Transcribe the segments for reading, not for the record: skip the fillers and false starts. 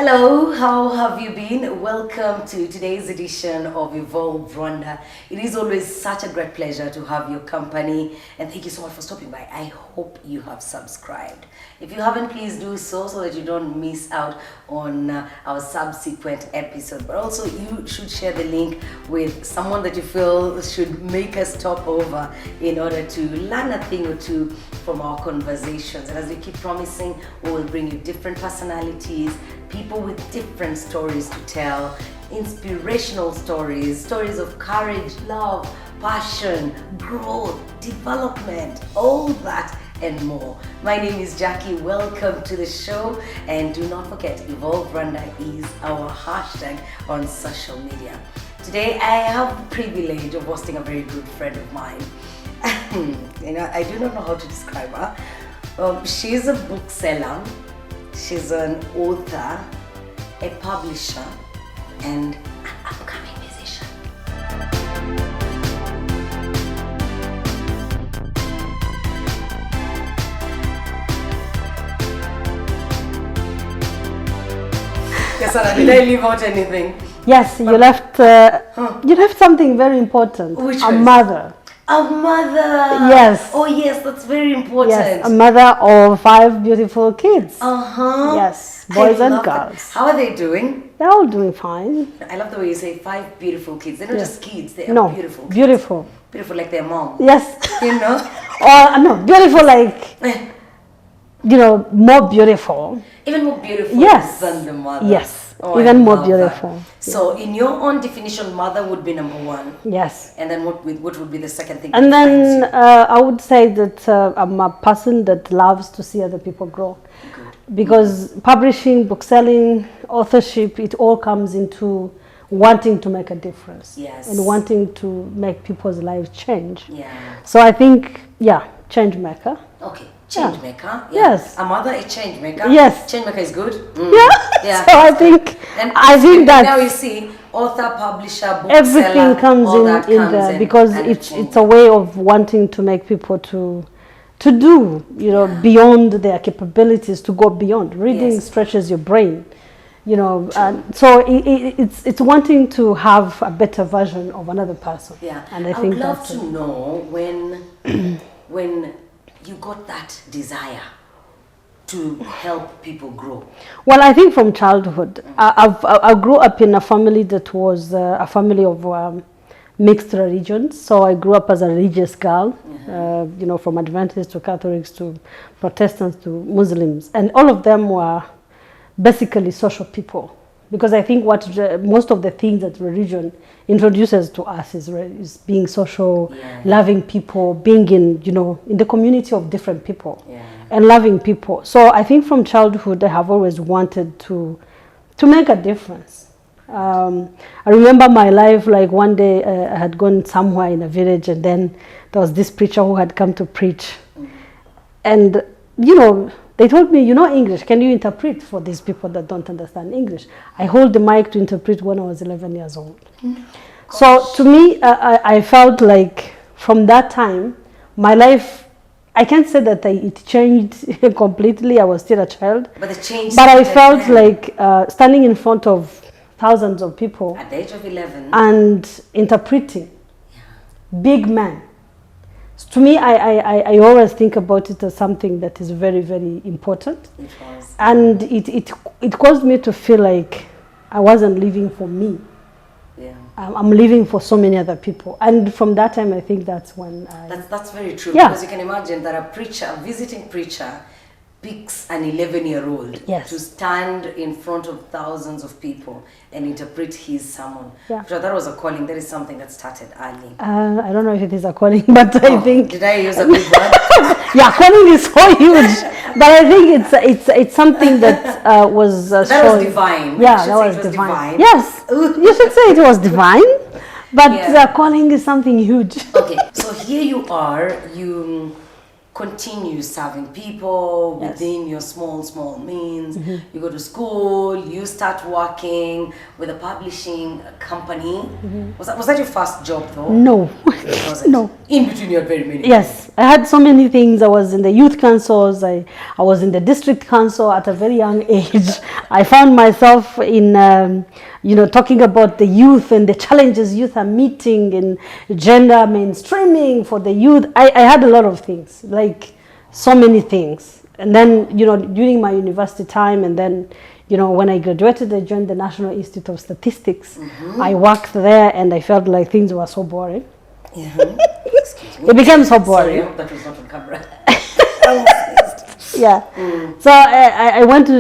Hello, how have you been? Welcome to today's edition of Evolve Rwanda. It is always such a great pleasure to have your company, and thank you so much for stopping by. I hope you have subscribed. If you haven't, please do so that you don't miss out on our subsequent episode. But also, you should share the link with someone that you feel should make us stop over in order to learn a thing or two from our conversations. And as we keep promising, we will bring you different personalities, people with different stories to tell, inspirational stories, stories of courage, love, passion, growth, development, all that and more. My name is Jackie. Welcome to the show, and do not forget, Evolve Rwanda is our hashtag on social media. Today I have the privilege of hosting a very good friend of mine. I do not know how to describe her. She's a bookseller, she's an author, a publisher, and an upcoming musician. Gasana, did I leave out anything? Yes, you left. You left something very important. Which a was? mother. A mother. Yes. Oh yes, that's very important. Yes, a mother of 5 beautiful kids. Uh-huh. Yes, boys I and love that. girls. How are they doing? They're all doing fine. I love the way you say 5 beautiful kids. They're not Yes. just kids, they are No, beautiful. beautiful. Beautiful like their mom. Yes. You know? Or no, beautiful like more beautiful. Even more beautiful Yes. than the mother. Yes. Oh, Even I more love beautiful. that. So in your own definition, mother would be number 1. Yes. And then what would be the second thing? And that then defines I would say that I'm a person that loves to see other people grow. you? Good. Because publishing, bookselling, authorship, it all comes into wanting to make a difference. Yes. And wanting to make people's lives change. Yeah. So I think, change maker. Okay. Change maker. Yeah. Yes. A mother, a change maker. Yes. Change maker is good. Yeah. So I think Now that you see, author, publisher, bookseller, everything comes all that in comes there in because and it's a way of wanting to make people to do, beyond their capabilities, to go beyond. Reading Yes. stretches your brain, and so it's wanting to have a better version of another person. Yeah. And I would think love that's to it. know when you got that desire to help people grow. Well, I think from childhood, I grew up in a family that was a family of mixed religions. So I grew up as a religious girl, from Adventists to Catholics to Protestants to Muslims, and all of them were basically social people. Because I think most of the things that religion introduces to us is being social, loving people, being in the community of different people, and loving people. So I think from childhood I have always wanted to make a difference. I remember my life, like one day I had gone somewhere in a village, and then there was this preacher who had come to preach, and they told me, English, can you interpret for these people that don't understand English? I hold the mic to interpret when I was 11 years old. So to me, I felt like from that time, my life, I can't say that it changed completely. I was still a child. But the change. But I felt like standing in front of thousands of people. At the age of 11. And interpreting. Big man. To me, I always think about it as something that is very, very important. It was. And it caused me to feel like I wasn't living for me. Yeah. I'm living for so many other people. And from that time, I think that's when That's very true. Yeah. Because you can imagine that a visiting preacher picks an 11-year-old Yes. to stand in front of thousands of people and interpret his sermon. Yeah. So that was a calling. That is something that started early. I don't know if it is a calling, but I think... Did I use a big word? Yeah, calling is so huge. But I think it's something that was That showing. was divine. Yeah, You should that say was it was divine. Yes, you should say it was divine. But Yeah. calling is something huge. Okay, so here you are, you continue serving people Yes. within your small means. You go to school, you start working with a publishing company. Was that your first job though? No. Was it? No. In between you had very many. Yes, I had so many things. I was in the youth councils. I was in the district council at a very young age. I found myself in, talking about the youth and the challenges youth are meeting in gender mainstreaming for the youth. I had a lot of things, like so many things. And then, during my university time, and then, when I graduated, I joined the National Institute of Statistics. I worked there and I felt like things were so boring. Yeah. Excuse me. It became so Sorry, boring. I hope that was not on camera. Yeah. So I went to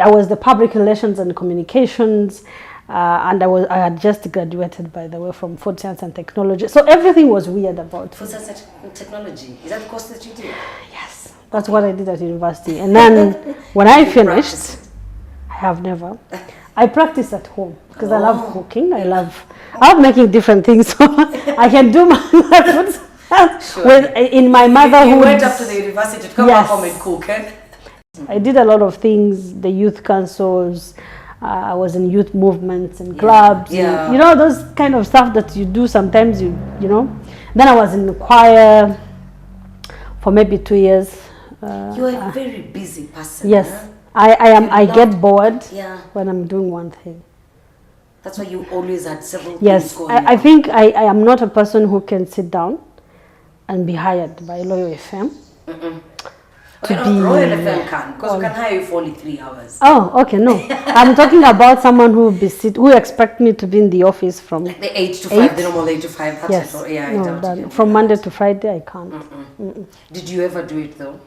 I was the public relations and communications, and I had just graduated, by the way, from food science and technology. So everything was weird about Food science and technology. Is that the course that you did? Yes, that's what I did at university. And then when I finished, I have never. I practice at home because I love cooking. I love making different things. So I can do my food in my motherhood. You went up to the university to come back home and cook, eh? I did a lot of things, the youth councils. I was in youth movements and clubs. Yeah. And, those kind of stuff that you do sometimes, you know. Then I was in the choir for maybe 2 years. You are a very busy person. Yes. Huh? I get bored when I'm doing one thing. That's why you always had several things going on. I think I am not a person who can sit down and be hired by Loyal FM. Royal FM can, because we can hire you for only 3 hours. Oh, okay, no. I'm talking about someone who expect me to be in the office from like the 8 to 5, the normal 8 to 5. That's yes. it. Yeah, no, from Monday to Friday, I can't. Did you ever do it though?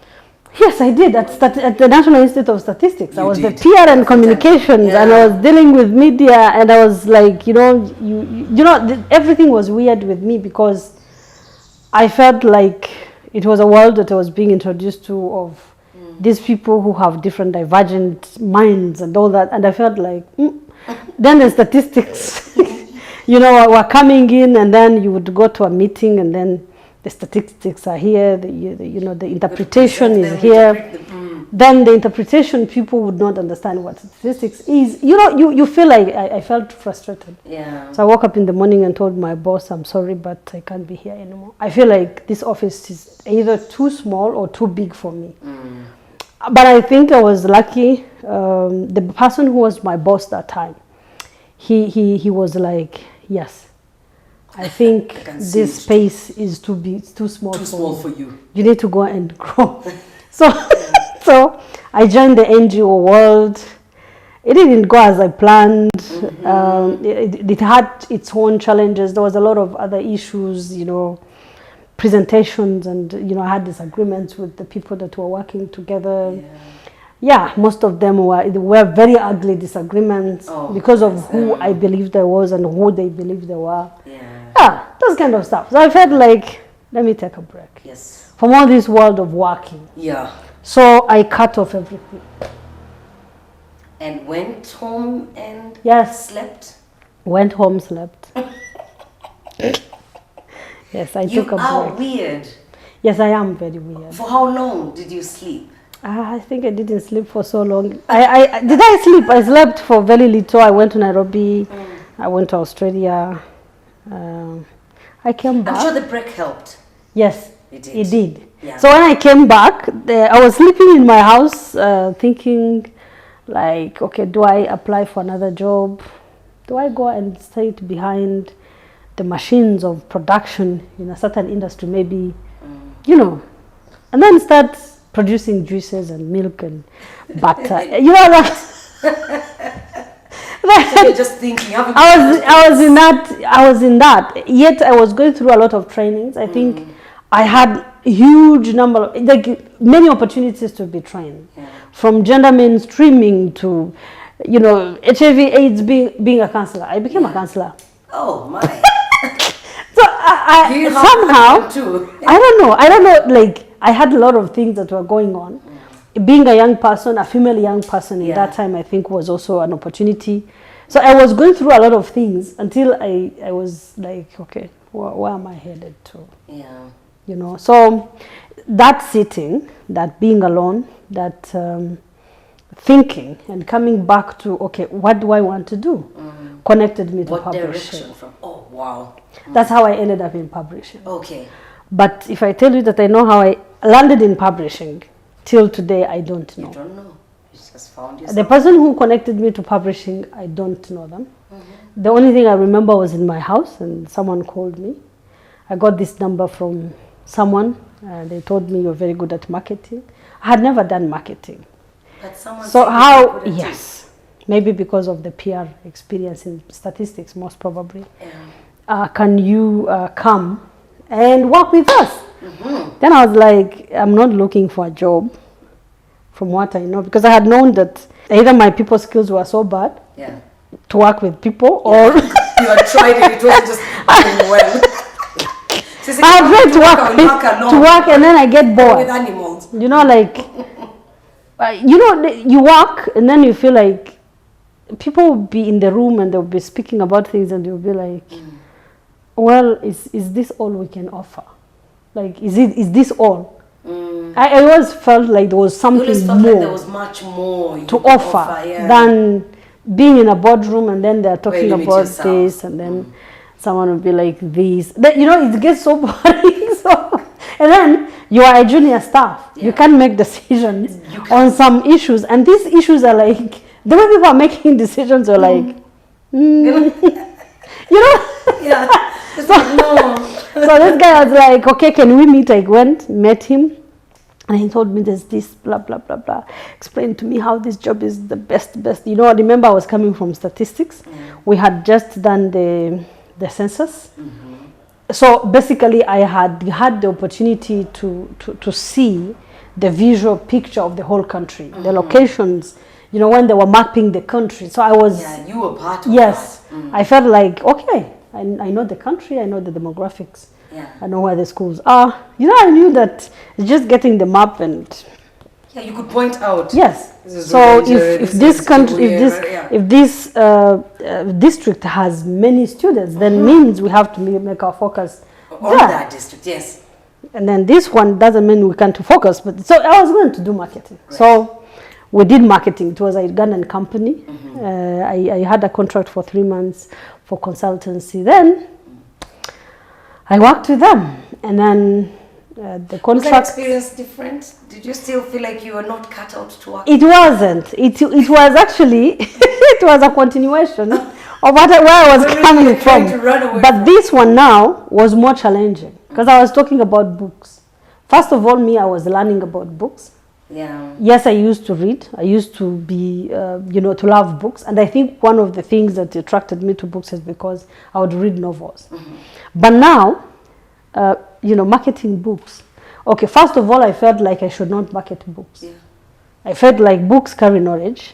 Yes, I did at the National Institute of Statistics. I was did. the PR and communications, and I was dealing with media, and I was like, everything was weird with me because I felt like it was a world that I was being introduced to of these people who have different divergent minds and all that, and I felt like then the statistics were coming in, and then you would go to a meeting and then the statistics are here, the interpretation is here. Then the interpretation, people would not understand what statistics is. You feel like I felt frustrated. Yeah. So I woke up in the morning and told my boss, I'm sorry, but I can't be here anymore. I feel like this office is either too small or too big for me. But I think I was lucky. The person who was my boss that time, he was like, yes, I think this space is too big, it's too small for you. You need to go and grow. So I joined the NGO world. It didn't go as I planned. It had its own challenges. There was a lot of other issues, presentations, and I had disagreements with the people that were working together. Yeah, most of them were very ugly disagreements because of who I believed I was and who they believed they were. Yeah, those kind of stuff. So I felt like, let me take a break. Yes. From all this world of working. Yeah. So I cut off everything. And went home and slept? Went home, slept. Yes, I took a break. You are weird. Yes, I am very weird. For how long did you sleep? I think I didn't sleep for so long. Did I sleep? I slept for very little. I went to Nairobi. I went to Australia. I came back. I'm sure the break helped. Yes, it did. It did. Yeah. So when I came back, I was sleeping in my house thinking like, okay, do I apply for another job? Do I go and sit behind the machines of production in a certain industry, maybe, and then start producing juices and milk and butter. That. So you're just thinking. I was in that. Yet I was going through a lot of trainings. I think I had a huge number, like many opportunities to be trained, from gender mainstreaming to, HIV/AIDS being a counselor. I became a counselor. Oh my! So I somehow I don't know. Like I had a lot of things that were going on. Being a young person, a female young person in that time, I think was also an opportunity. So I was going through a lot of things until I was like, okay, where am I headed to? Yeah. you know. So that sitting, that being alone, that thinking and coming back to, okay, what do I want to do? Connected me to What publishing. direction from? Oh, wow. That's how I ended up in publishing. Okay. But if I tell you that I know how I landed in publishing, till today I don't know. You don't know. You just found yourself. The person who connected me to publishing, I don't know them. The only thing I remember was in my house and someone called me. I got this number from someone. They told me you're very good at marketing. I had never done marketing. But someone So said you how, were good at it. yes, maybe because of the PR experience in statistics, most probably. Yeah. Can you come and work with us? Then I was like, I'm not looking for a job from what I know, because I had known that either my people skills were so bad Yeah. to work with people, or You had tried it, it wasn't just going well. So I had tried to work and then I get with bored. animals. You know, like, you know, you work and then you feel like people will be in the room and they'll be speaking about things and you'll be like, well, is this all we can offer? Like, is this all? I always felt like there was You something always felt more like there was much more you to could offer yeah. than being in a boardroom and then they're talking limit about yourself. this and then someone will be like this. You know, it gets so boring. So, and then you are a junior staff. Yeah. You can't make decisions on some issues. And these issues are like, the way people are making decisions are like, you know? Yeah. It's like, no. So this guy was like, okay, can we meet? I went, met him. And he told me there's this, blah, blah, blah, blah. Explained to me how this job is the best. You know, I remember I was coming from statistics. We had just done the census. So basically I had the opportunity to see the visual picture of the whole country, the locations, you know, when they were mapping the country. So I was, Yeah, you were part of yes, that. I felt like, okay, I know the country, I know the demographics. Yeah. I know where the schools are. You know, I knew that it's just getting the map and Yeah, you could point out. yes. This is So Ruben's, if this this is country, Julia, if this district has many students, then means we have to make our focus On there. that district, yes. And then this one doesn't mean we can't focus. But so I was going to do marketing. So we did marketing. It was a Ugandan company. I had a contract for 3 months for consultancy. Then I worked with them, and then the Was that contract. experience different? Did you still feel like you were not cut out to work? It wasn't. It was actually it was a continuation of where I was coming Really trying from. to run away But from. this one now was more challenging because I was talking about books. First of all, I was learning about books. Yeah. Yes, I used to read. I used to be, to love books. And I think one of the things that attracted me to books is because I would read novels. But now, marketing books. Okay, first of all, I felt like I should not market books. Yeah. I felt like books carry knowledge.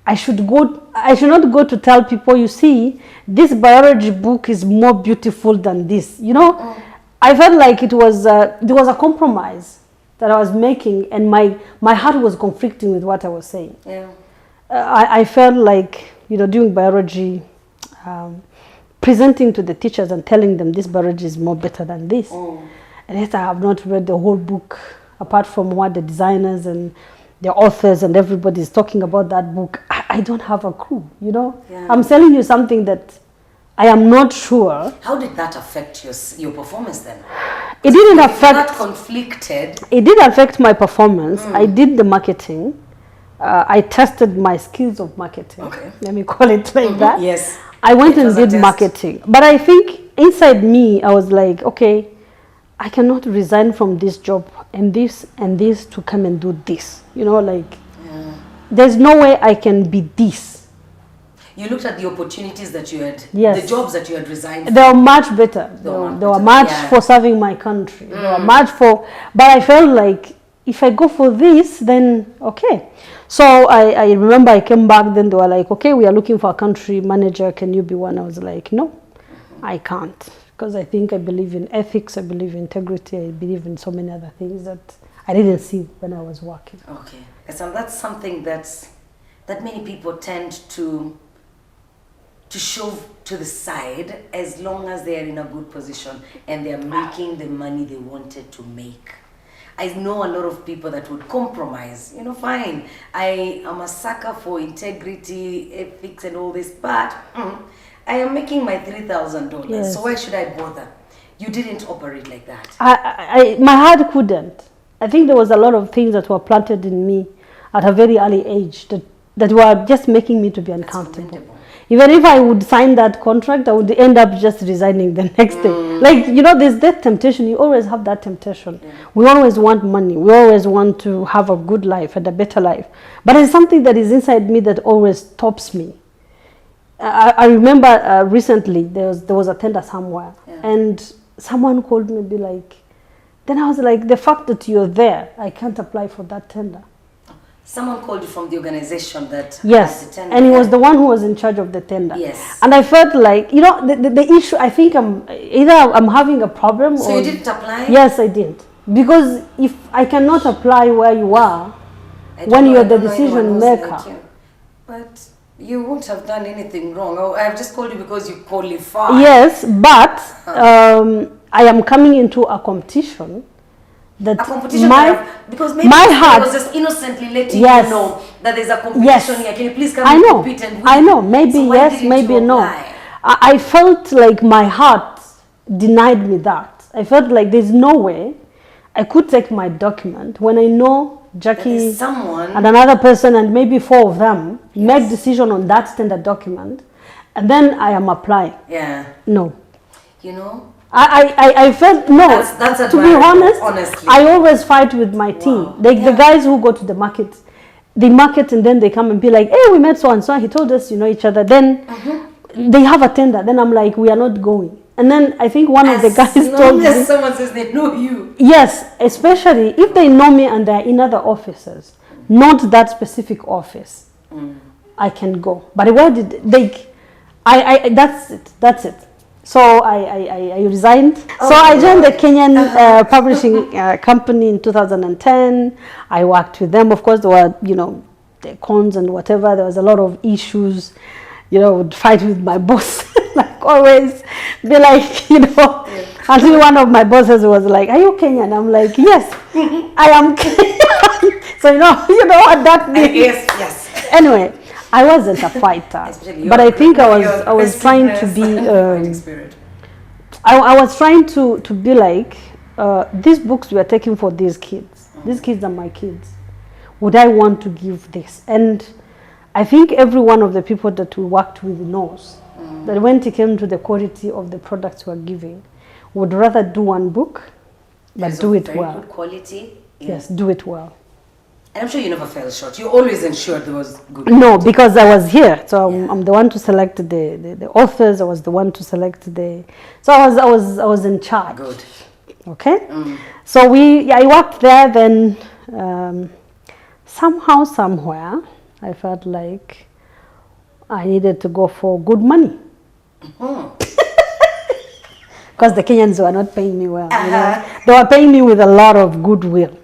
I should not go to tell people, you see, this biology book is more beautiful than this. You know, I felt like there was a compromise that I was making, and my heart was conflicting with what I was saying. Yeah. I felt like, doing biology, presenting to the teachers and telling them this biology is more better than this. And yet I have not read the whole book, apart from what the designers and the authors and everybody is talking about that book. I don't have a clue, Yeah. I'm selling you something that I am not sure. How did that affect your performance then? It didn't If you're affect. not conflicted. It did affect my performance. I did the marketing. I tested my skills of marketing. Okay. Let me call it like that. Yes. I went It and was a did test. marketing. But I think inside me, I was like, okay, I cannot resign from this job and this to come and do this. There's no way I can be this. You looked at the opportunities that you had, Yes. the jobs that you had resigned They were much better. They were were, much they were better, much yeah. for serving my country. They were much for, but I felt like if I go for this, then okay. So I remember I came back, then they were like, okay, we are looking for a country manager. Can you be one? I was like, no, I can't. Because I think I believe in ethics, I believe in integrity, I believe in so many other things that I didn't see when I was working. Okay. So that's something that many people tend to to shove to the side as long as they are in a good position and they are making the money they wanted to make. I know a lot of people that would compromise. You know, fine, I am a sucker for integrity, ethics, and all this, but I am making my $3,000. Yes. So why should I bother? You didn't operate like that. My heart couldn't. I think there was a lot of things that were planted in me at a very early age that were just making me to be uncomfortable. Even if I would sign that contract, I would end up just resigning the next day. Like, you know, there's that temptation. You always have that temptation. Yeah. We always want money. We always want to have a good life and a better life. But it's something that is inside me that always stops me. I remember recently there was a tender somewhere, and someone called me and be like, then I was like, the fact that you're there, I can't apply for that tender. Someone called you from the organization that yes, had the tender. And he was the one who was in charge of the tender. Yes. And I felt like, you know, the issue, I think I'm having a problem. So you didn't apply? Yes, I did. Because if I cannot apply where you are, when you're the decision maker. Like but you won't have done anything wrong. Oh, I've just called you because you qualify. Yes, but I am coming into a competition. That a competition because maybe my heart was just innocently letting you know that there's a competition here. Can you please come and compete and win? I know, maybe so yes, maybe no. I felt like my heart denied me that. I felt like there's no way I could take my document when I know Jackie and another person and maybe 4 of them make decision on that standard document, and then I am applying. Yeah. No. You know? I felt no. That's to be honest, honestly. I always fight with my team. The guys who go to the market, they market and then they come and be like, "Hey, we met so and so. He told us you know each other." Then they have a tender. Then I'm like, "We are not going." And then I think one of the guys told me, someone says they know you. Yes, especially if they know me and they're in other offices, not that specific office, I can go. But why did they? That's it. That's it. So I resigned. So I joined the Kenyan publishing company in 2010. I worked with them. Of course, there were, you know, the cons and whatever. There was a lot of issues. You know, would fight with my boss, like always. Be like, you know, until one of my bosses was like, "Are you Kenyan?" I'm like, "Yes, I am Kenyan." So you know what that means. Yes. Anyway. I wasn't a fighter, but I think I was trying to be. I was trying to be like these books we are taking for these kids. These kids are my kids. Would I want to give this? And I think every one of the people that we worked with knows that when it came to the quality of the products we're giving, would rather do one book, but do it well. Good quality. Yes, do it well. And I'm sure you never fell short. You always ensured there was good. No, because I was here, so I'm the one to select the authors. I was the one to select the. So I was in charge. Good. Okay. So I worked there. Then somehow, somewhere, I felt like I needed to go for good money. Because the Kenyans were not paying me well. You know? They were paying me with a lot of goodwill.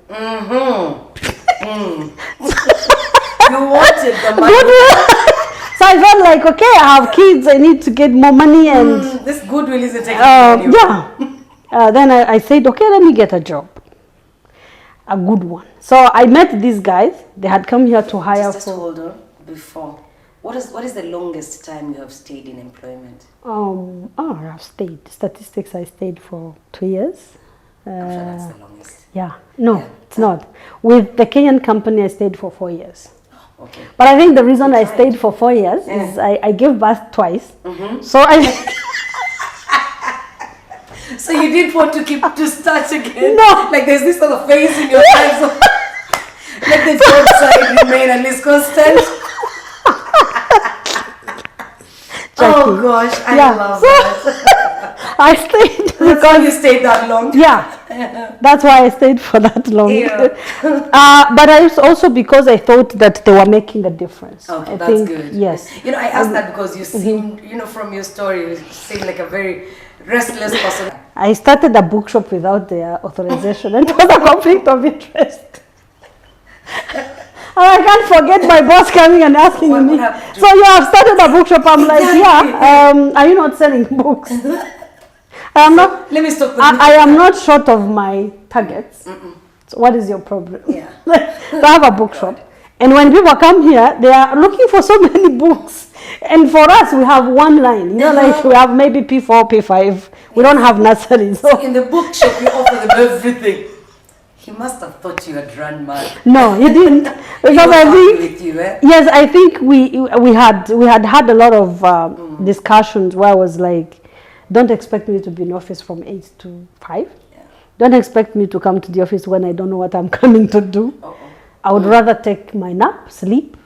You wanted the money. So I felt like, okay, I have kids, I need to get more money, and this goodwill isn't taking money. Yeah. Then I said, okay, let me get a job, a good one. So I met these guys. They had come here to hire just hold on before. What is the longest time you have stayed in employment? I've stayed. Statistics, I stayed for 2 years. I'm sure that's the longest. Yeah. No, it's not. With the Kenyan company, I stayed for 4 years. Okay. But I think the reason I stayed for 4 years is I gave birth twice. So So you didn't want to start again? No. Like there's this sort of phase in your life. So let the job side remain at least constant. Oh gosh, I love that. I stayed because why you stayed that long. Yeah, that's why I stayed for that long. Yeah. But I also because I thought that they were making a difference. Okay, I that's think, good. Yes. You know, I asked that because you seem, you know, from your story, you seem like a very restless person. I started a bookshop without their authorization and it was a conflict of interest. I can't forget my boss coming and asking me. So you have started a bookshop. I'm like, yeah. Are you not selling books? I'm not. Let me stop. I am not short of my targets. So what is your problem? Yeah. So I have a bookshop, and when people come here, they are looking for so many books. And for us, we have one line. You know, like we have maybe P4, P5. We don't have nursery. So in the bookshop, you offer them everything. He must have thought you had run mad. no, he didn't. Because I think with you, eh? yes, I think we had a lot of discussions where I was like, don't expect me to be in office from 8 to 5. Yeah. Don't expect me to come to the office when I don't know what I'm coming to do. I would rather take my nap, sleep,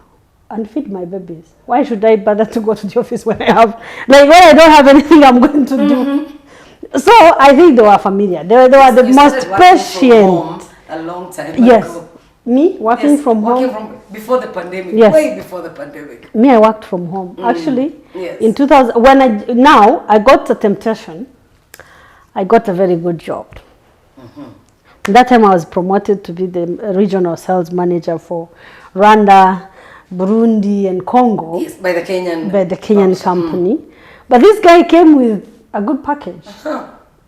and feed my babies. Why should I bother to go to the office when I have, like when I don't have anything I'm going to do? So I think they were familiar. They were the most patient. A long time yes. ago. Me working from home. Working from before the pandemic. Yes. Way before the pandemic. Me, I worked from home. Actually, yes. in 2000, now I got a temptation. I got a very good job. That time I was promoted to be the regional sales manager for Rwanda, Burundi, and Congo. Yes, by the Kenyan company. But this guy came with a good package.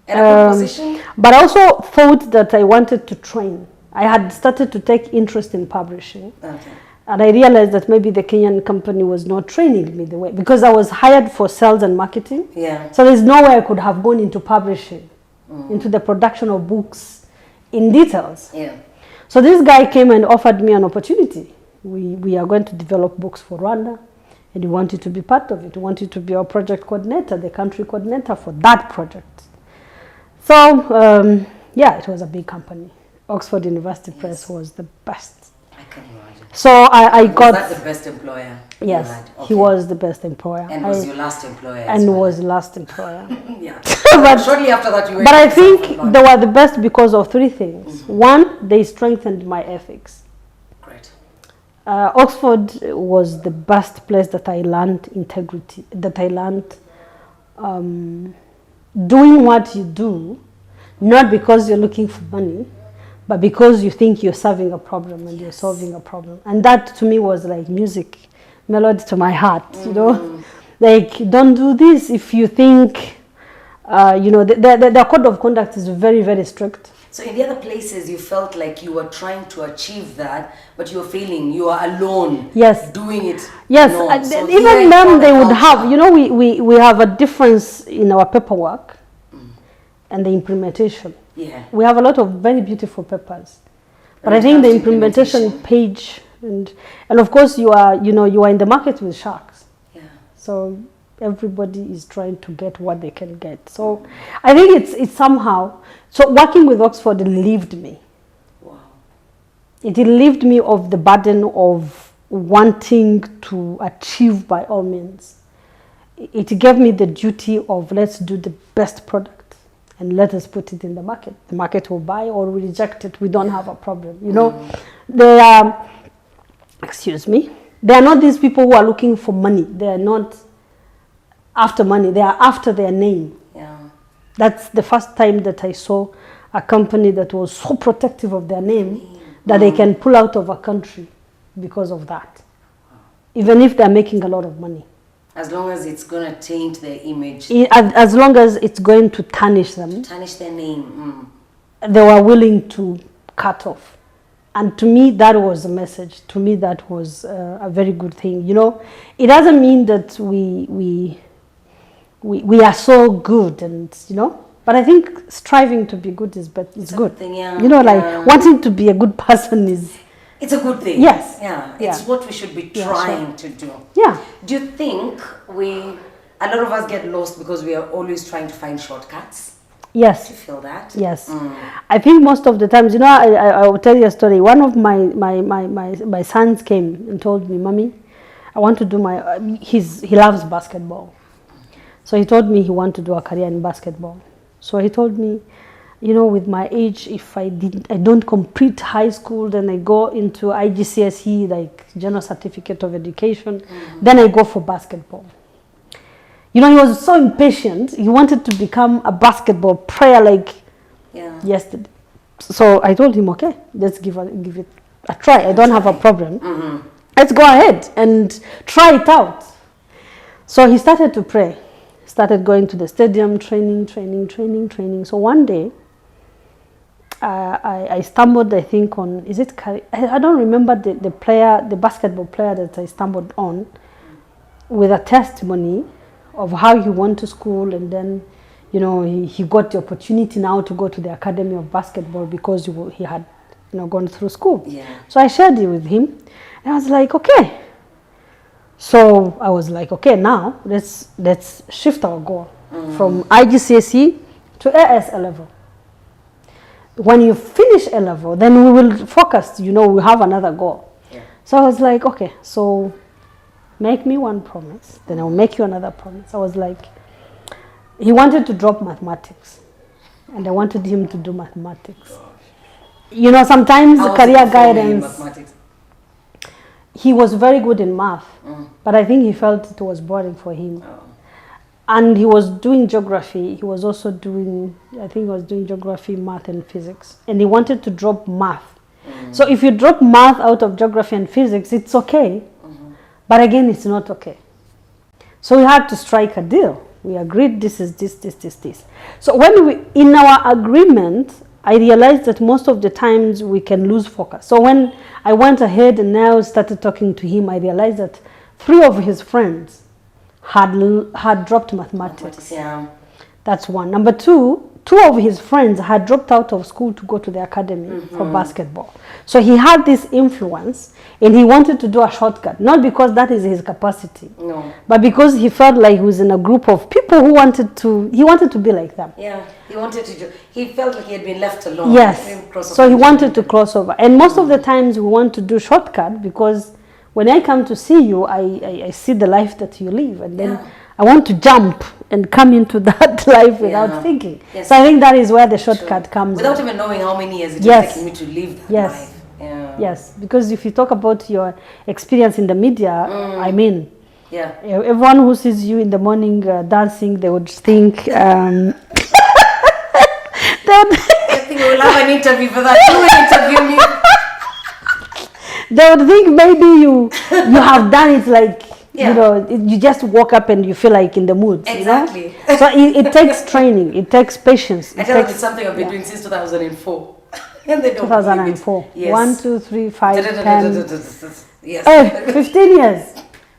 And a good position. But I also thought that I wanted to train. I had started to take interest in publishing. Okay. And I realized that maybe the Kenyan company was not training me the way, because I was hired for sales and marketing. Yeah. So there's no way I could have gone into publishing, into the production of books in details. Yeah. So this guy came and offered me an opportunity. We are going to develop books for Rwanda, and he wanted to be part of it. He wanted to be our project coordinator, the country coordinator for that project. So, yeah, it was a big company. Oxford University Press was the best. I can imagine. So I got... Was that the best employer? Yes, he was the best employer. And was your last employer? And was last employer. Yeah. But shortly after that, you went. But I think they were the best because of 3 things. One, they strengthened my ethics. Great. Oxford was the best place that I learned integrity, that I learned doing what you do, not because you're looking for money, but because you think you're solving a problem and you're solving a problem. And that to me was like music, melody to my heart, you know? Like, don't do this if you think, you know, the code of conduct is very, very strict. So in the other places, you felt like you were trying to achieve that, but you were failing. You are alone. Yes. Doing it. Yes. No. So even them, they would have, you know, we have a difference in our paperwork and the implementation. Yeah. We have a lot of very beautiful papers, but I think the implementation page and of course you are in the market with sharks. Yeah. So everybody is trying to get what they can get. So I think it's somehow, so working with Oxford relieved me. Wow. It relieved me of the burden of wanting to achieve by all means. It gave me the duty of let's do the best product and let us put it in the market. The market will buy or will reject it. We don't have a problem. You know, they are, excuse me, they are not these people who are looking for money. They are not after money. They are after their name. Yeah. That's the first time that I saw a company that was so protective of their name that they can pull out of a country because of that, even if they're making a lot of money. As long as it's going to taint their image. As long as it's going to tarnish them. Tarnish their name. They were willing to cut off. And to me, that was a message. To me, that was a very good thing. You know, it doesn't mean that we are so good and, you know, but I think striving to be good is good. Yeah. You know, like wanting to be a good person is... It's a good thing. Yes. Yeah. It's what we should be trying to do. Yeah. Do you think a lot of us get lost because we are always trying to find shortcuts? Yes. Do you feel that? Yes. I think most of the times, you know, I will tell you a story. One of my sons came and told me, Mommy, I want to do he loves basketball. So he told me he wanted to do a career in basketball. So he told me, you know, with my age, if I don't complete high school, then I go into IGCSE, like General Certificate of Education, then I go for basketball. You know, he was so impatient. He wanted to become a basketball player like yesterday. So I told him, okay, let's give it try. I don't have a problem. Let's go ahead and try it out. So he started to pray, started going to the stadium, training. So one day, I stumbled, I think, on, I don't remember the basketball player that I stumbled on, with a testimony of how he went to school, and then, you know, he got the opportunity now to go to the Academy of Basketball because he had, you know, gone through school. Yeah. So I shared it with him, and I was like, okay. So I was like, okay, now let's shift our goal from IGCSE to AS level. When you finish A level, then we will focus, you know, we have another goal. Yeah. So I was like, okay, so make me one promise, then I'll make you another promise. I was like, he wanted to drop mathematics, and I wanted him to do mathematics. You know, sometimes How was career it performing in guidance, mathematics? he was very good in math, but I think he felt it was boring for him. Oh. And he was doing geography. He was also doing, I think he was doing geography, math, and physics. And he wanted to drop math. So if you drop math out of geography and physics, it's okay. But again, it's not okay. So we had to strike a deal. We agreed this is this. So in our agreement, I realized that most of the times we can lose focus. So when I went ahead and now started talking to him, I realized that 3 of his friends had dropped mathematics. Yeah. That's one. Number 2 of his friends had dropped out of school to go to the academy for basketball. So he had this influence, and he wanted to do a shortcut, not because that is his capacity, No. but because he felt like he was in a group of people who wanted to be like them. Yeah. He felt like he had been left alone. Yes. So he wanted to cross over. And most of the times we want to do shortcut because when I come to see you, I see the life that you live, and then I want to jump and come into that life without thinking. Yes. So I think that is where the shortcut comes without in. even knowing how many years it has taken me to live that life. Yeah. Yes, because if you talk about your experience in the media, I mean, everyone who sees you in the morning dancing, they would think I think we'll have an interview for that. You will interview me. They would think maybe you have done it like, you know, you just woke up and you feel like in the mood. Exactly. You know? So it takes training, it takes patience. I tell them it's something I've been doing since 2004. And they don't 2004. Yes. 1, 2, 3, 5, 10. Yes. Oh, 15 years.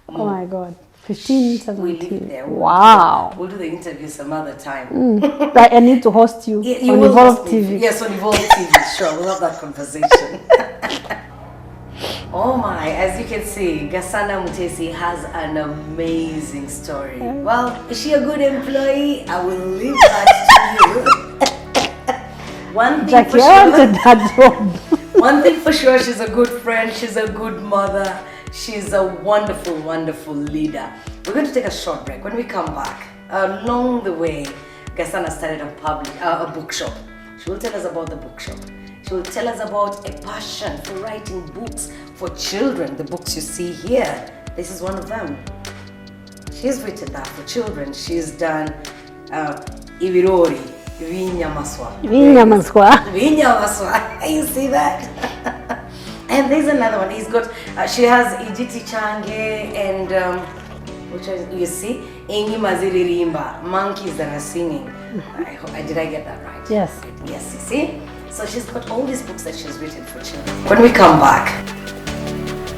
Oh my God. 15, 17. We live there. Wow. We'll do the interview some other time. I need to host you, You on will Evolve host me. TV. Yes, on Evolve TV. Sure, we'll have that conversation. Oh my, as you can see, Gasana Mutesi has an amazing story. Well, is she a good employee? I will leave that to you. One thing Jackie, for I sure. wanted that job. One thing for sure, she's a good friend, she's a good mother, she's a wonderful, wonderful leader. We're going to take a short break. When we come back, along the way, Gasana started a bookshop. She will tell us about the bookshop. She will tell us about a passion for writing books for children. The books you see here, this is one of them. She's written that for children. She's done Ibirori, Vinyamaswa. Vinyamaswa. You see that? And there's another one. She has Ijiti Change and which is, you see, Ingi Maziririmba, monkeys that are singing. Did I get that right? Yes. Yes, you see? So she's got all these books that she's written for children. When we come back,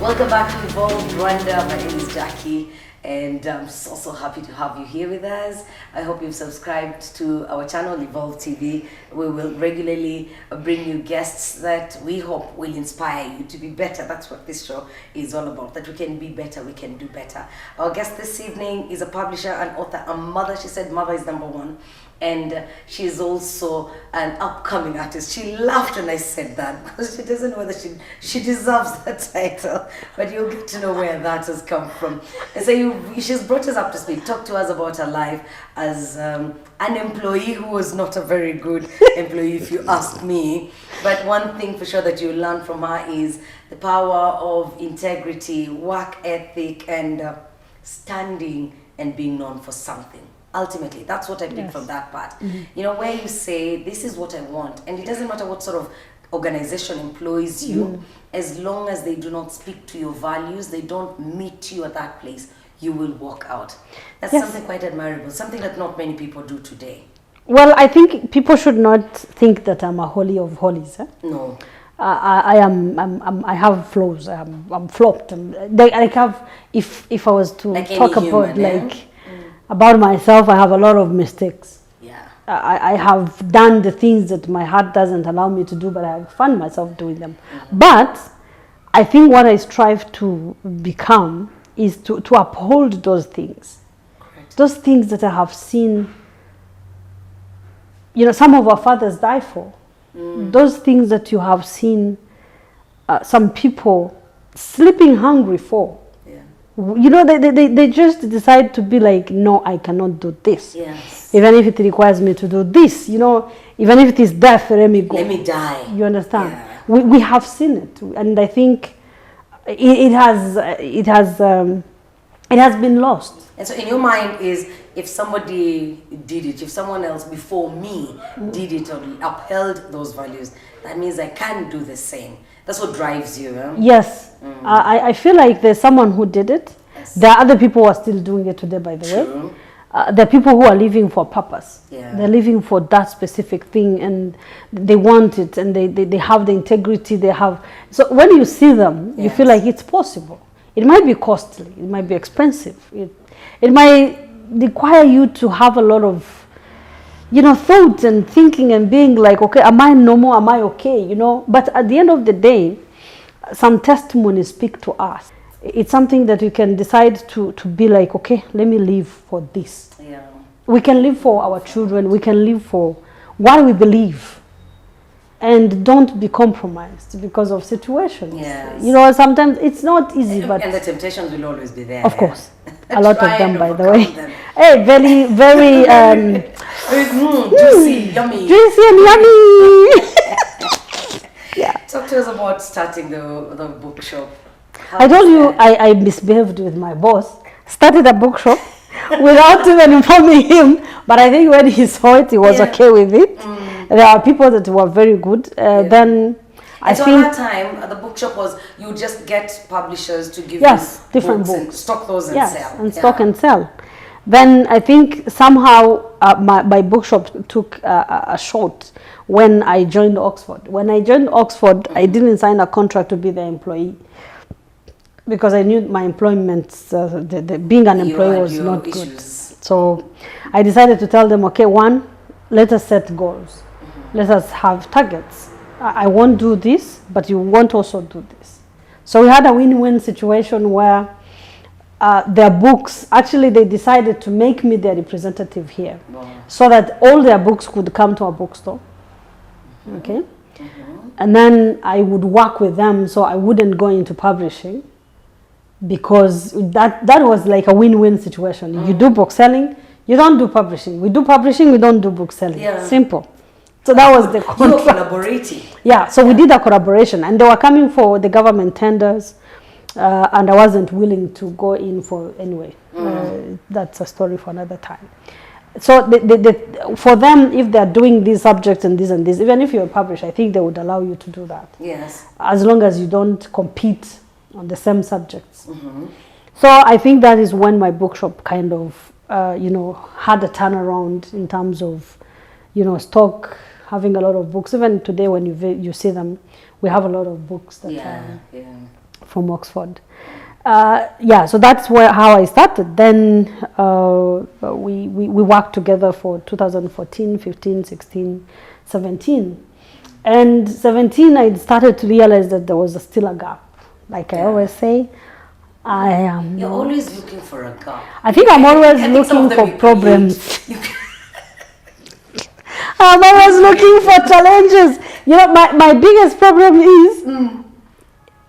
welcome back to Evolve Rwanda. My name is Jackie, and I'm so happy to have you here with us. I hope you've subscribed to our channel, Evolve TV. We will regularly bring you guests that we hope will inspire you to be better. That's what this show is all about, that we can be better, we can do better. Our guest this evening is a publisher, an author, a mother. She said mother is number one. And she is also an upcoming artist. She laughed when I said that because she doesn't know whether she deserves that title, but you'll get to know where that has come from. And so she's brought us up to speed. Talk to us about her life as an employee who was not a very good employee, if you ask me. But one thing for sure that you learn from her is the power of integrity, work ethic, and standing and being known for something. Ultimately, that's what I picked from that part. You know, where you say, this is what I want. And it doesn't matter what sort of organization employs you, as long as they do not speak to your values, they don't meet you at that place, you will walk out. That's something quite admirable, something that not many people do today. Well, I think people should not think that I'm a holy of holies. No. I have flaws. I'm flopped. I have, if I was to like talk about human, about myself, I have a lot of mistakes. Yeah. I have done the things that my heart doesn't allow me to do, but I find myself doing them. But I think what I strive to become is to uphold those things. Correct. Those things that I have seen, some of our fathers die for. Those things that you have seen some people sleeping hungry for. They just decide to be like, no, I cannot do this. Yes. Even if it requires me to do this, even if it is death, let me go. Let me die. You understand? Yeah. We have seen it, and I think it has been lost. And so in your mind is, if somebody did it, if someone else before me did it or upheld those values, that means I can't do the same. That's what drives you. Huh? Yes. I feel like there's someone who did it. Yes. There are other people who are still doing it today, by the way. There are people who are living for purpose. Yeah. They're living for that specific thing, and they want it, and they have the integrity they have. So when you see them, you feel like it's possible. It might be costly. It might be expensive. It might require you to have a lot of, thoughts and thinking and being like, okay, am I normal? Am I okay? But at the end of the day, some testimonies speak to us. It's something that we can decide to be like, okay, let me live for this. Yeah. We can live for our children. We can live for what we believe. And don't be compromised because of situations. Yes. Sometimes it's not easy, but and the temptations will always be there. of course, a lot of them, by the way. Them. Hey, very, very juicy, yummy. Juicy and yummy. Yeah. Talk to us about starting the bookshop. I told you I misbehaved with my boss. Started a bookshop without even informing him. But I think when he saw it, he was okay with it. There are people that were very good. Then I think at that time, the bookshop was, you just get publishers to give you different books. And stock those and sell. And stock and sell. Then I think somehow my bookshop took a shot when I joined Oxford. When I joined Oxford, I didn't sign a contract to be the employee, because I knew my employment, being an employee was not good. So I decided to tell them, okay, one, let us set goals. Let us have targets. I won't do this, but you won't also do this. So we had a win-win situation where their books, actually they decided to make me their representative here. Wow. So that all their books could come to a bookstore. Okay? And then I would work with them, so I wouldn't go into publishing, because that was like a win-win situation. You do book selling, you don't do publishing. We do publishing, we don't do book selling. Simple. So that was the contract. You were collaborating. Yeah, so we did a collaboration, and they were coming for the government tenders, and I wasn't willing to go in for anyway. That's a story for another time. So for them, if they're doing these subjects and this, even if you're published, I think they would allow you to do that. Yes. As long as you don't compete on the same subjects. So I think that is when my bookshop kind of, had a turnaround in terms of, stock, having a lot of books. Even today when you see them, we have a lot of books that are from Oxford. So that's how I started. Then we worked together for 2014, 15, 16, 17. And 17, I started to realize that there was still a gap. Like I always say, You're always looking for a gap. I think I'm always looking for problems. I'm always looking for challenges. My biggest problem is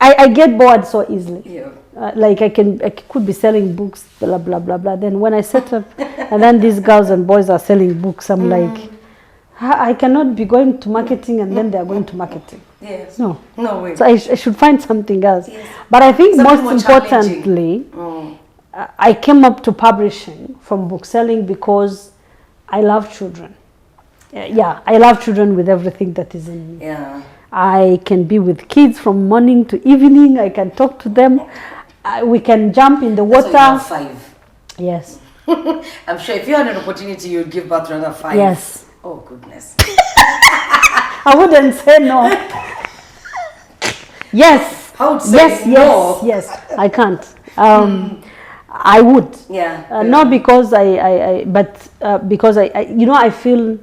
I get bored so easily. Yeah. Like I could be selling books, blah blah blah blah. Then when I set up, and then these girls and boys are selling books, I'm like, I cannot be going to marketing and then they are going to marketing. Yes. No way. So I should find something else. Yes. But I think Something most importantly, I came up to publishing from book selling because I love children. I love children with everything that is in me. Yeah. I can be with kids from morning to evening. I can talk to them. We can jump in the water. That's why you have 5. Yes. I'm sure if you had an opportunity, you'd give birth to another 5. Yes. Oh, goodness. I wouldn't say no. Yes. I would say no. Yes. I can't. I would. Yeah. Not because but because I feel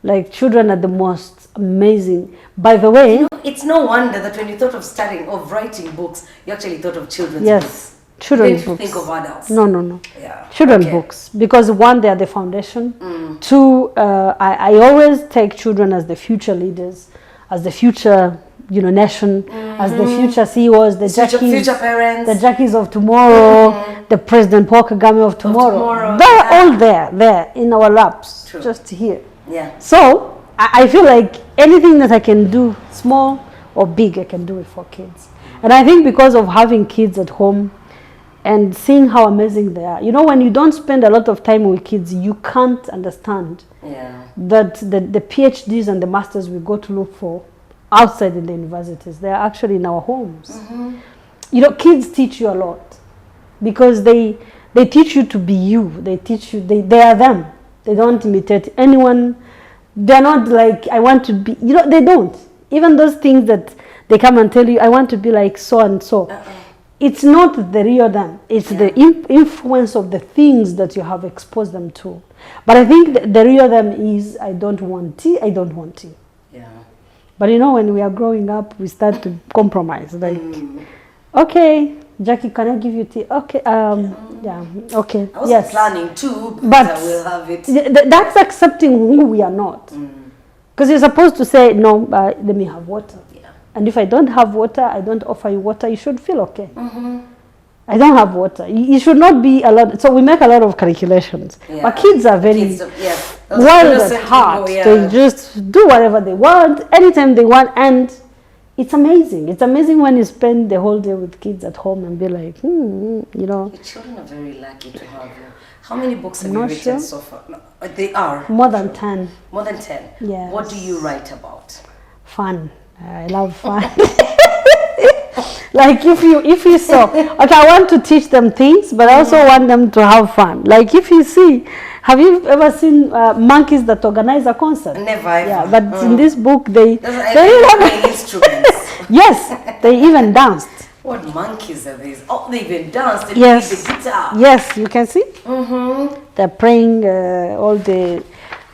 like children are the most amazing. By the way, it's no wonder that when you thought of writing books, you actually thought of children's yes, books. children's Didn't books. think of adults. No. Yeah. Children's Okay. books, because one, they are the foundation. Two, I always take children as the future leaders, as the future, nation, as the future CEOs, the Future parents. the Jackies of tomorrow, the President Paul Kagame of tomorrow. They're all there in our laps, True. just here. Yeah. So I feel like anything that I can do, small or big, I can do it for kids. And I think because of having kids at home and seeing how amazing they are, when you don't spend a lot of time with kids, you can't understand that the PhDs and the masters we go to look for outside in the universities, they're actually in our homes. Kids teach you a lot because they teach you to be you. They teach you, they are them. They don't imitate anyone. They're not like, I want to be, they don't. Even those things that they come and tell you, I want to be like so and so. It's not the real them. It's the influence of the things that you have exposed them to. But I think the real them is, I don't want tea, I don't want tea. Yeah. But when we are growing up, we start to compromise. Like, okay, Jackie, can I give you tea? Okay, yeah, okay. I was planning to, but I will have it. That's accepting who we are not. Because you're supposed to say, no, let me have water. Yeah. And if I don't have water, I don't offer you water, you should feel okay. I don't have water. You should not be a lot. So we make a lot of calculations. Yeah. But kids are very wild at heart. They just do whatever they want, anytime they want. And it's amazing. It's amazing when you spend the whole day with kids at home and be like, Your children are very lucky to have you. How many books have you written so far? No, they are. More than 10. More than 10? Yes. What do you write about? Fun. I love fun. Like if you saw, okay, I want to teach them things, but I also want them to have fun. Like if you see, have you ever seen monkeys that organize a concert? Never. Yeah, but in this book they play instruments. Yes, they even danced. What monkeys are these? Oh, they even danced. They Yes. played the guitar. Yes, you can see. They're playing all the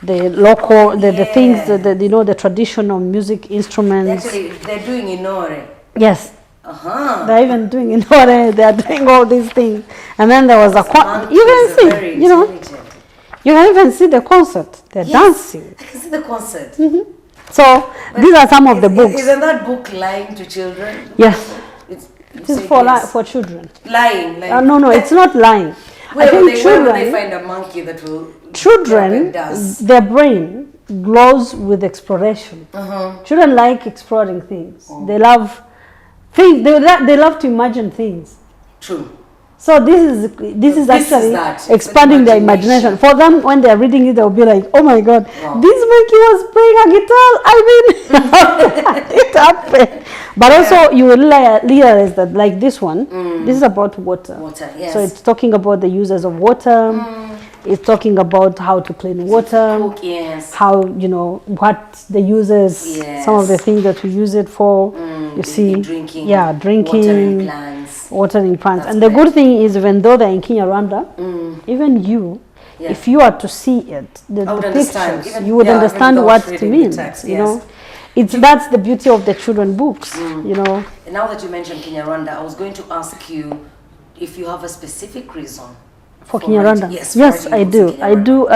local the things the traditional music instruments. Actually, they're doing inore. Yes. Uh-huh. They're even doing they are doing all these things. And then there was you can see, you can even see the concert. They're dancing. I can see the concert. So these are some of the books. Isn't that book lying to children? Yes. It is for children. Lying. No, it's not lying. Where I think will children, they find a monkey that will children, their brain glows with exploration. Children like exploring things. They love things. They love to imagine things. True. So this is actually expanding their imagination. For them, when they are reading it, they'll be like, "Oh my God, this monkey was playing a guitar." I mean, it happened. But also, you will realize that, like this one, this is about water. Water, yes. So it's talking about the uses of water. It's talking about how to clean water. Cook, yes. How what the uses. Yes. Some of the things that we use it for. You see, drinking. Yeah, drinking. Watering plants. And the good thing is, even though they're in Kinyarwanda, even you, if you are to see it, the pictures, you would understand what it means. That's the beauty of the children books. And now that you mentioned Kinyarwanda, I was going to ask you if you have a specific reason for Kinyarwanda. Yes, I do. I do.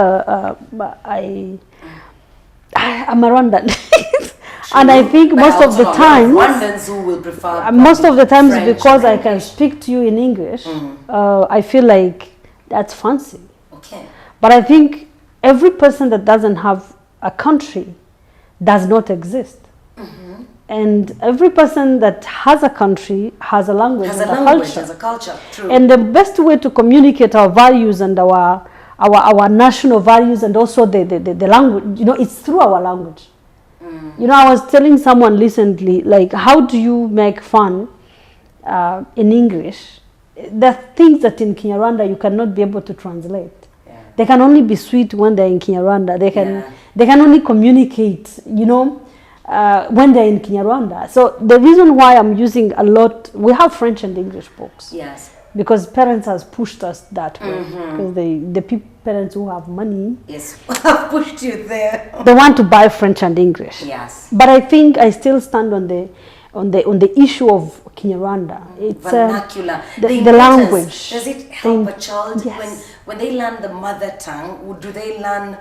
I'm a Rwandan. And I think most of the times, Rwandans who will prefer most of the times, French because I can speak to you in English, I feel like that's fancy. Okay. But I think every person that doesn't have a country does not exist. And every person that has a country has a language, has a culture. True. And the best way to communicate our values and our national values and also the language, it's through our language. You know, I was telling someone recently, like, how do you make fun in English? There are things that in Kinyarwanda you cannot be able to translate. They can only be sweet when they're in Kinyarwanda. They can only communicate, you know, when they're in Kinyarwanda. So the reason why I'm using a lot, we have French and English books. Yes. Because parents has pushed us that way. Because the parents who have money, yes, have pushed you there. They want to buy French and English. Yes. But I think I still stand on the issue of Kinyarwanda. It's vernacular. The language. Does it help a child yes. when they learn the mother tongue? Do they learn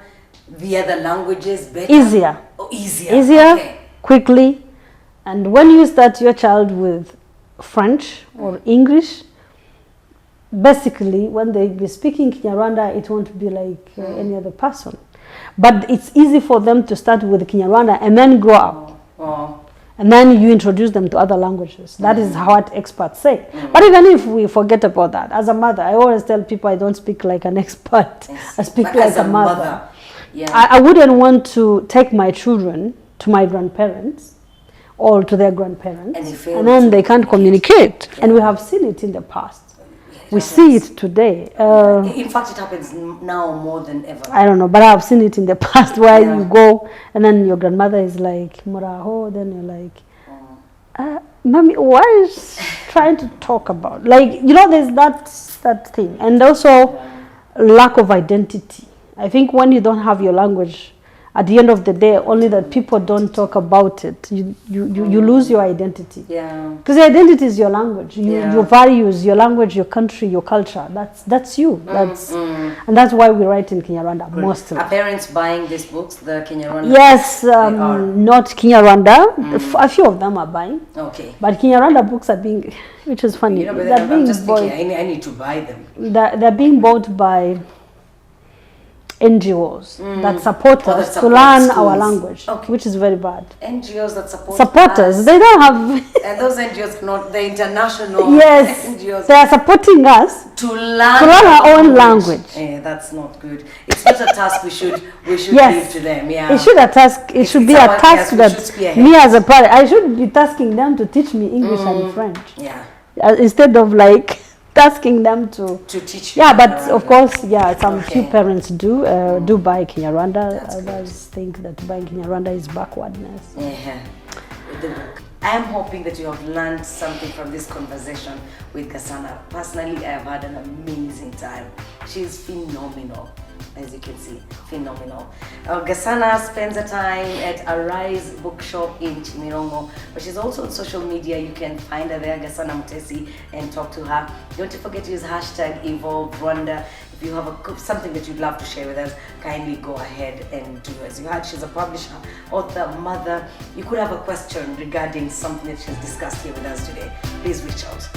the other languages better? Easier. Oh, easier. Easier, okay. quickly. And when you start your child with French or English, basically when they be speaking Kinyarwanda, it won't be like any other person. But it's easy for them to start with Kinyarwanda and then grow up. Oh. And then you introduce them to other languages. That is what experts say. But even if we forget about that, as a mother, I always tell people I don't speak like an expert. Yes. I speak but like as a mother. Yeah. I wouldn't want to take my children to my grandparents or to their grandparents, and then they can't communicate. Yeah. And we have seen it in the past. We see it today. In fact, it happens now more than ever. I don't know, but I've seen it in the past where you go and then your grandmother is like, Muraho, then you're like, Mommy, what is trying to talk about? Like, you know, there's that thing. And also lack of identity. I think when you don't have your language, at the end of the day, only that people don't talk about it, you lose your identity. Yeah. Because your identity is your language, your values, your language, your country, your culture. That's you. And that's why we write in Kinyarwanda mostly. Are parents buying these books, the Kinyarwanda? Yes, not Kinyarwanda. A few of them are buying. Okay. But Kinyarwanda books are being, which is funny. You know, they're I'm being just bought, thinking, I need to buy them. They're being bought by NGOs that support us to learn schools. Our language, okay. Which is very bad. NGOs that support us. They don't have. And those NGOs, not the international yes, NGOs. They are supporting us to learn our own language. That's not good. It's not a task we should yes. give to them. Yeah. It should a task. It should be a task that me as a parent, I should be tasking them to teach me English and French. Yeah. Instead of like asking them to teach you. Yeah, but of course, some few parents do buy Kinyarwanda. Others think that buying Kinyarwanda is backwardness. Yeah. I am hoping that you have learned something from this conversation with Gasana. Personally, I have had an amazing time. She's phenomenal, as you can see, phenomenal. Gasana spends her time at Arise Bookshop in Chimirongo, but she's also on social media. You can find her there, Gasana Mutesi, and talk to her. Don't forget to use hashtag Evolve Rwanda. If you have something that you'd love to share with us, kindly go ahead and do as you heard. She's a publisher, author, mother. You could have a question regarding something that she's discussed here with us today. Please reach out.